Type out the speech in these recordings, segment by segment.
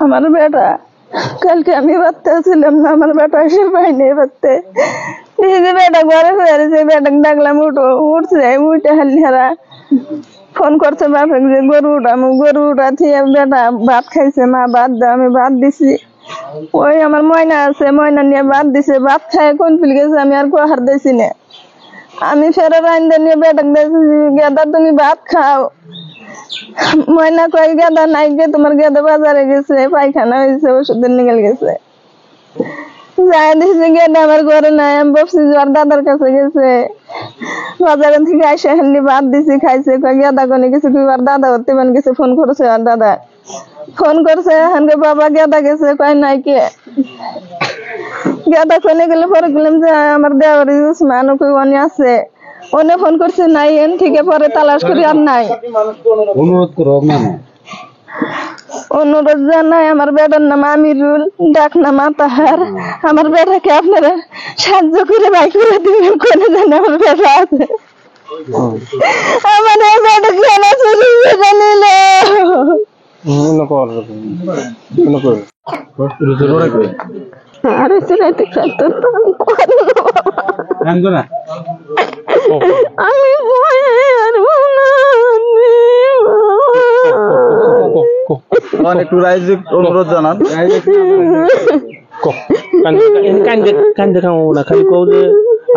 আমার বেটা কালকে আমি বাড়তে ছিলাম না, আমার বেটা এসে পাইনি বাড়তে। বেটা ঘরে ফেরেছে, বেটা ডাকলাম উঠছে, উঠে হালি হারা ফোন করছে বাপে যে গরু উঠামু, গরু উঠাচ্ছি। বেটা ভাত খাইছে, মা ভাত দাও, আমি ভাত দিছি। ওই আমার ময়না আছে, ময়না নিয়ে ভাত দিছে, ভাত খায় কোন ফিল গেছে, আমি আর কোহার দিছি না। আমি ফেরো রাইন্দা নিয়ে বেটা দিয়েছি, গেদা তুমি ভাত খাও। ময়না কয় গেদা নাই গে, তোমার গেদা বাজারে গেছে, পায়খানা হয়েছে, ওষুধের নিগেল গেছে। যাই দিয়েছে গেদা আমার ঘরে নাই। আমি ভাবছি ওর দাদার কাছে গেছে, বাজারের থেকে আইসা হেনলি ভাত দিছি, খাইছে। কয় গেদা কোনে গেছে, তুই আর দাদা হতে পান গেছে। ফোন করছে আর দাদা ফোন করছে, হানকে বাবা গেদা গেছে, কয় নাই কে গেদা কোনে গেলে। পরে গেলাম যে আমার দেওয়ার উসমান ওকে অনে আছে, ওনে ফোন করছে নাই, এন থেকে পরে তালাশ করি আর নাই। অনুরোধ জানাই, আমার বেটার নাম আমিরুল, ডাক নাম আতাহার। আমার বেটাকে আপনারা সাহায্য করে বাই করে দিবেন, কোনে জানে আমার বেটা আছে। আমার এই বেটা কেন চুরি করে নিল? আরে চিনাইতে চাইতো আমি একটু রাইজিক অনুরোধ জানান। কান্দে খাবো না, খালি কও যে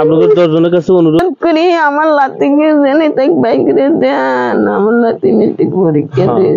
আপনাদের 10 জনের কাছে অনুরোধ করি আমার লাতিকে জেনে তাই বাইক রে দেন, আমার লাতি মেট্রিক পরীক্ষা দিয়ে